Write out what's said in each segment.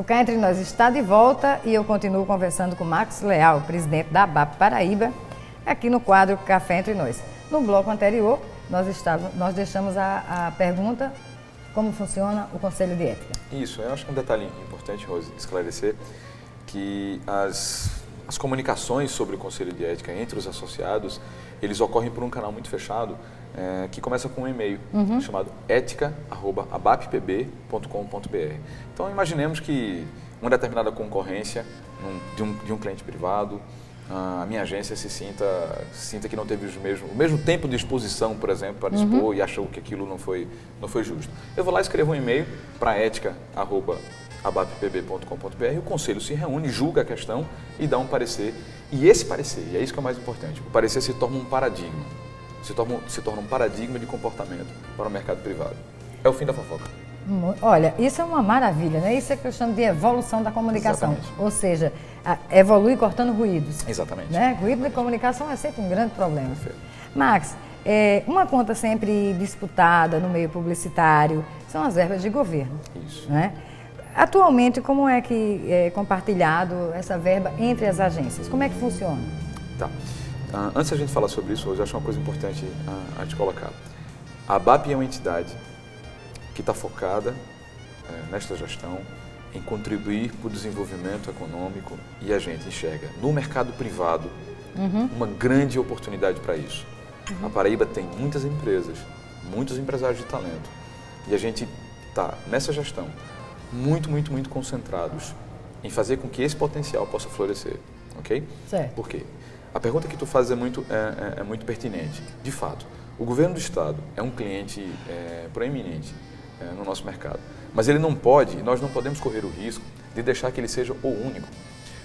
O Cá Entre Nós está de volta e eu continuo conversando com Max Leal, presidente da ABAP Paraíba, aqui no quadro Café Entre Nós. No bloco anterior, nós deixamos a pergunta: como funciona o Conselho de Ética? Isso, eu acho que um detalhe importante, Rose, esclarecer que as comunicações sobre o Conselho de Ética entre os associados, eles ocorrem por um canal muito fechado, que começa com um e-mail chamado etica@abappb.com.br. Então, imaginemos que uma determinada concorrência de um cliente privado, a minha agência sinta que não teve o mesmo tempo de exposição, por exemplo, para dispor e achou que aquilo não foi justo. Eu vou lá e escrevo um e-mail para etica@abappb.com.br, o conselho se reúne, julga a questão e dá um parecer. E esse parecer, e é isso que é o mais importante, o parecer se torna um paradigma. Se torna um paradigma de comportamento para o mercado privado. É o fim da fofoca. Olha, isso é uma maravilha, né? Isso é que eu chamo de evolução da comunicação. Exatamente. Ou seja, evolui cortando ruídos. Exatamente. Né? Ruído de comunicação é sempre um grande problema. Perfeito. Max, uma conta sempre disputada no meio publicitário são as verbas de governo. Isso. Né? Atualmente, como é que é compartilhado essa verba entre as agências? Como é que funciona? Tá. Antes da gente falar sobre isso, eu acho uma coisa importante a te colocar. A ABAP é uma entidade que está focada nesta gestão em contribuir para o desenvolvimento econômico e a gente enxerga no mercado privado uma grande oportunidade para isso. A Paraíba tem muitas empresas, muitos empresários de talento e a gente está nessa gestão muito concentrados em fazer com que esse potencial possa florescer, ok? Certo. Por quê? A pergunta que tu fazes é muito pertinente. De fato, o governo do estado é um cliente proeminente no nosso mercado, mas ele não pode, nós não podemos correr o risco de deixar que ele seja o único,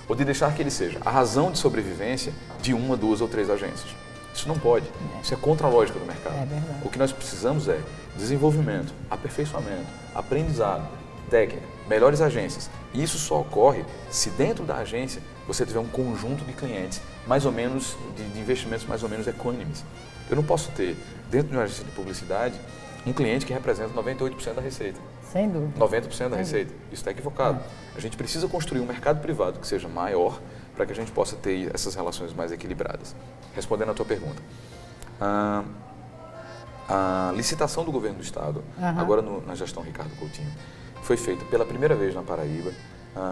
ou de deixar que ele seja a razão de sobrevivência de uma, duas ou três agências. Isso não pode, isso é contra a lógica do mercado. É verdade. O que nós precisamos é desenvolvimento, aperfeiçoamento, aprendizado, técnica, melhores agências. E isso só ocorre se dentro da agência você tiver um conjunto de clientes mais ou menos, de investimentos mais ou menos equânimes. Eu não posso ter, dentro de uma agência de publicidade, um cliente que representa 98% da receita. Sem dúvida. 90% da receita. Isso está equivocado. A gente precisa construir um mercado privado que seja maior para que a gente possa ter essas relações mais equilibradas. Respondendo à tua pergunta. A licitação do governo do estado, agora na gestão Ricardo Coutinho, foi feita pela primeira vez na Paraíba,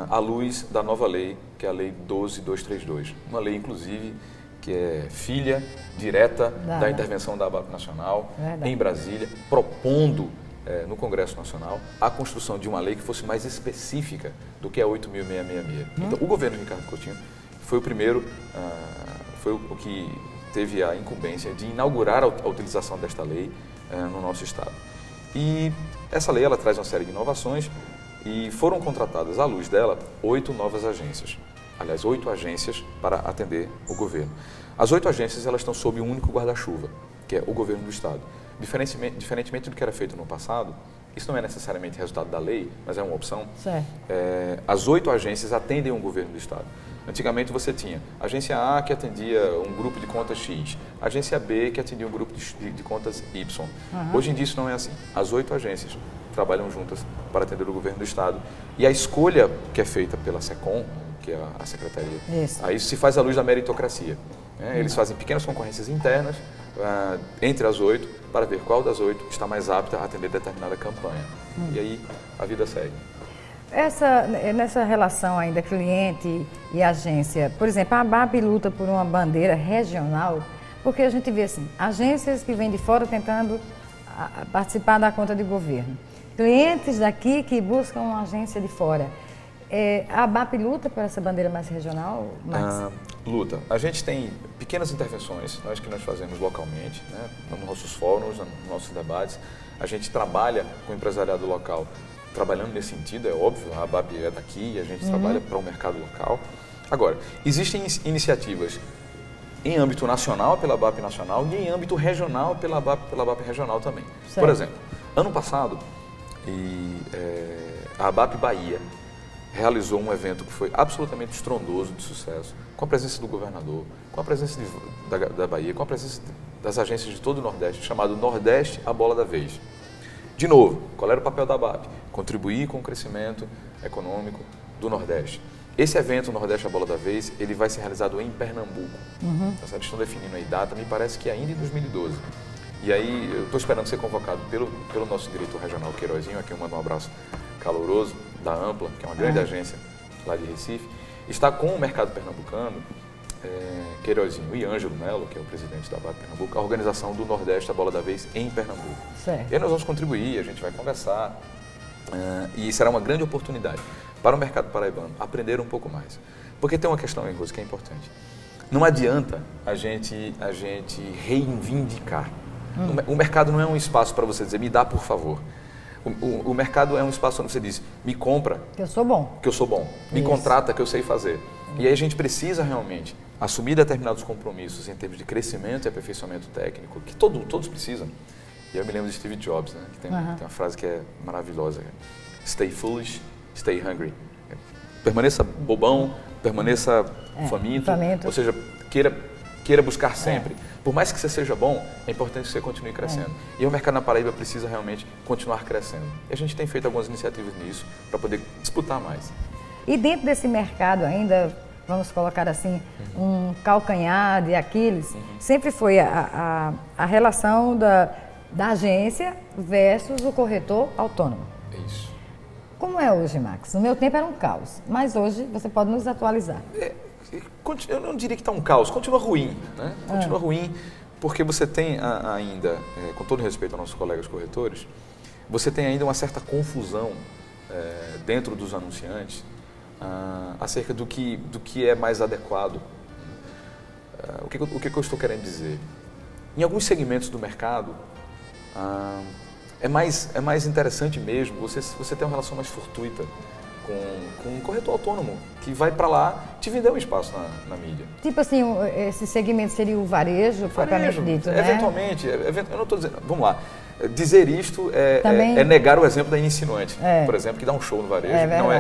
à luz da nova lei, que é a Lei 12.232. Uma lei, inclusive, que é filha direta da intervenção da ABAP Nacional em Brasília, propondo no Congresso Nacional a construção de uma lei que fosse mais específica do que a 8.666. Então, o governo Ricardo Coutinho foi o primeiro, foi o que teve a incumbência de inaugurar a utilização desta lei no nosso estado. E essa lei ela traz uma série de inovações e foram contratadas, à luz dela, 8 novas agências. Aliás, 8 agências para atender o governo. As 8 agências elas estão sob um único guarda-chuva, que é o governo do estado. Diferentemente do que era feito no passado, isso não é necessariamente resultado da lei, mas é uma opção. Certo. As 8 agências atendem o governo do estado. Antigamente você tinha a agência A que atendia um grupo de contas X, a agência B que atendia um grupo de contas Y. Hoje em dia isso não é assim. As 8 agências trabalham juntas para atender o governo do estado. E a escolha que é feita pela SECOM, que é a secretaria, aí se faz à luz da meritocracia. Eles fazem pequenas concorrências internas entre as 8 para ver qual das 8 está mais apta a atender determinada campanha. E aí a vida segue. Nessa relação ainda cliente e agência, por exemplo, a ABAP luta por uma bandeira regional, porque a gente vê assim, agências que vêm de fora tentando participar da conta de governo, clientes daqui que buscam uma agência de fora. A ABAP luta por essa bandeira mais regional, Max? Luta. A gente tem pequenas intervenções que nós fazemos localmente, né, nos nossos fóruns, nos nossos debates. A gente trabalha com o empresariado local, trabalhando nesse sentido, é óbvio, a ABAP é daqui, a gente trabalha para o mercado local. Agora, existem iniciativas em âmbito nacional pela ABAP nacional e em âmbito regional pela ABAP regional também. Certo. Por exemplo, ano passado, a ABAP Bahia realizou um evento que foi absolutamente estrondoso de sucesso, com a presença do governador, com a presença da Bahia, com a presença das agências de todo o Nordeste, chamado Nordeste, a Bola da Vez. De novo, qual era o papel da ABAP? contribuir com o crescimento econômico do Nordeste. Esse evento, o Nordeste a Bola da Vez, ele vai ser realizado em Pernambuco. Eles estão definindo aí data, me parece que ainda em 2012. E aí eu estou esperando ser convocado pelo nosso diretor regional Queirozinho, aqui eu mando um abraço caloroso, da Ampla, que é uma grande agência lá de Recife. Está com o mercado pernambucano, Queirozinho e Ângelo Melo, que é o presidente da BAT Pernambuco, a organização do Nordeste a Bola da Vez em Pernambuco. Certo. E aí nós vamos contribuir, a gente vai conversar, e será uma grande oportunidade para o mercado paraibano aprender um pouco mais. Porque tem uma questão, Rose, que é importante. Não adianta a gente reivindicar. O mercado não é um espaço para você dizer, me dá por favor. O mercado é um espaço onde você diz, me compra. Que eu sou bom. Que eu sou bom. Me contrata, que eu sei fazer. E aí a gente precisa realmente assumir determinados compromissos em termos de crescimento e aperfeiçoamento técnico, que todos precisam. E eu me lembro de Steve Jobs, né, que tem uma frase que é maravilhosa. Stay foolish, stay hungry. Permaneça bobão, permaneça faminto. Ou seja, queira buscar sempre. Por mais que você seja bom, é importante que você continue crescendo. E o mercado na Paraíba precisa realmente continuar crescendo. E a gente tem feito algumas iniciativas nisso para poder disputar mais. E dentro desse mercado ainda, vamos colocar assim, um calcanhar de Aquiles, sempre foi a relação da agência versus o corretor autônomo. É isso. Como é hoje, Max? No meu tempo era um caos, mas hoje você pode nos atualizar. Eu não diria que está um caos, continua ruim, né? Continua ruim porque você tem ainda, com todo respeito aos nossos colegas corretores, você tem ainda uma certa confusão dentro dos anunciantes acerca do que é mais adequado. O que eu estou querendo dizer? Em alguns segmentos do mercado, é mais interessante mesmo você ter uma relação mais fortuita com um corretor autônomo que vai para lá te vender um espaço na mídia. Tipo assim, esse segmento seria o varejo, propriamente dito, né? Eventualmente, eu não estou dizendo, vamos lá, dizer isto é negar o exemplo da iniciante, por exemplo, que dá um show no varejo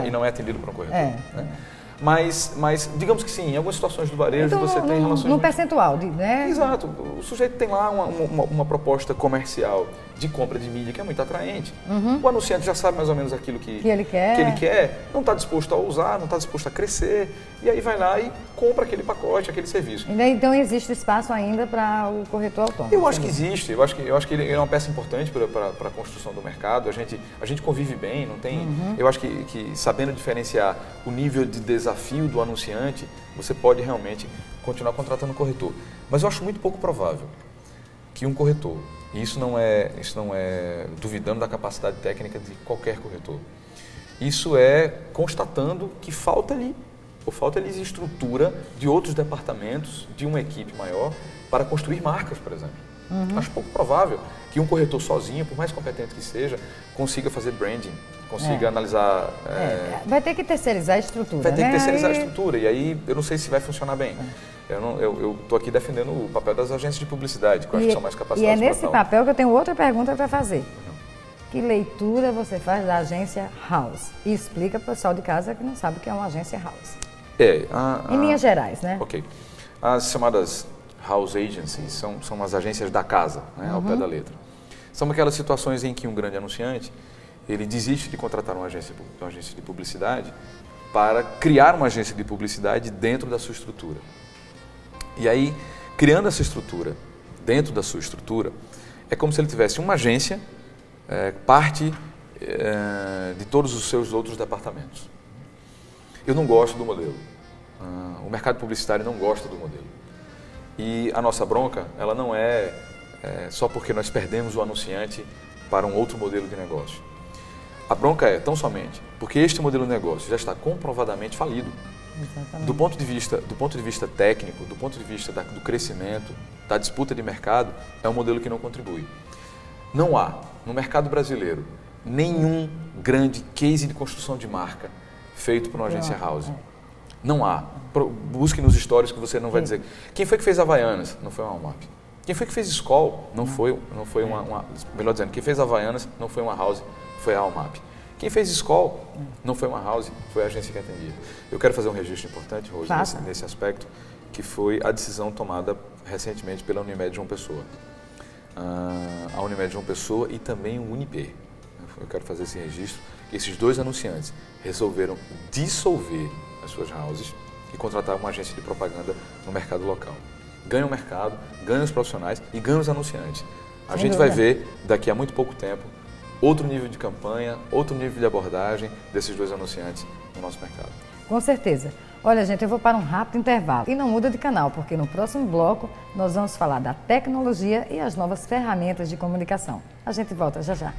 e não é atendido por um corretor. Né? Mas, digamos que sim, em algumas situações do varejo então, você tem relações... Num percentual, né? Exato. O sujeito tem lá uma proposta comercial de compra de mídia que é muito atraente. O anunciante já sabe mais ou menos aquilo que ele quer, não está disposto a usar, não está disposto a crescer, e aí vai lá e compra aquele pacote, aquele serviço. Então existe espaço ainda para o corretor autônomo? Eu acho que existe, eu acho que ele é uma peça importante para a construção do mercado, a gente convive bem, não tem... Eu acho que sabendo diferenciar o nível de desafio do anunciante, você pode realmente continuar contratando um corretor. Mas eu acho muito pouco provável que um corretor, e isso não é duvidando da capacidade técnica de qualquer corretor, isso é constatando que falta-lhe estrutura de outros departamentos, de uma equipe maior, para construir marcas, por exemplo. Acho pouco provável que um corretor sozinho, por mais competente que seja, consiga fazer branding, consiga analisar... Vai ter que terceirizar a estrutura, Vai ter que terceirizar a estrutura, e aí eu não sei se vai funcionar bem. Eu estou aqui defendendo o papel das agências de publicidade, que eu acho que são mais capacitadas. E é nesse papel que eu tenho outra pergunta para fazer. Que leitura você faz da agência House? E explica para o pessoal de casa que não sabe o que é uma agência House. Em linhas gerais, né? Ok. As chamadas House Agencies são as agências da casa, né, ao pé da letra. São aquelas situações em que um grande anunciante ele desiste de contratar uma agência de publicidade para criar uma agência de publicidade dentro da sua estrutura. E aí, criando essa estrutura dentro da sua estrutura, é como se ele tivesse uma agência, parte de todos os seus outros departamentos. Eu não gosto do modelo. O mercado publicitário não gosta do modelo. E a nossa bronca, ela não é só porque nós perdemos o anunciante para um outro modelo de negócio. A bronca é, tão somente, porque este modelo de negócio já está comprovadamente falido. Exatamente. Do ponto de vista técnico, do ponto de vista do crescimento, da disputa de mercado, é um modelo que não contribui. Não há, no mercado brasileiro, nenhum grande case de construção de marca feito por uma agência house. Não há. Busque nos stories que você não vai dizer. Quem foi que fez Havaianas? Não foi uma Almap. Quem foi que fez Skol? Não foi uma... Melhor dizendo, quem fez Havaianas não foi uma house, foi a Almap. Quem fez Skol não foi uma house, foi a agência que atendia. Eu quero fazer um registro importante, Rose, nesse aspecto, que foi a decisão tomada recentemente pela Unimed João Pessoa. A Unimed João Pessoa e também o Uniper. eu quero fazer esse registro, que esses 2 anunciantes resolveram dissolver as suas houses e contratar uma agência de propaganda no mercado local. Ganha o mercado, ganha os profissionais e ganha os anunciantes. A gente vai ver, daqui a muito pouco tempo, outro nível de campanha, outro nível de abordagem desses 2 anunciantes no nosso mercado. Com certeza. Olha, gente, eu vou para um rápido intervalo. E não muda de canal, porque no próximo bloco nós vamos falar da tecnologia e as novas ferramentas de comunicação. A gente volta já já.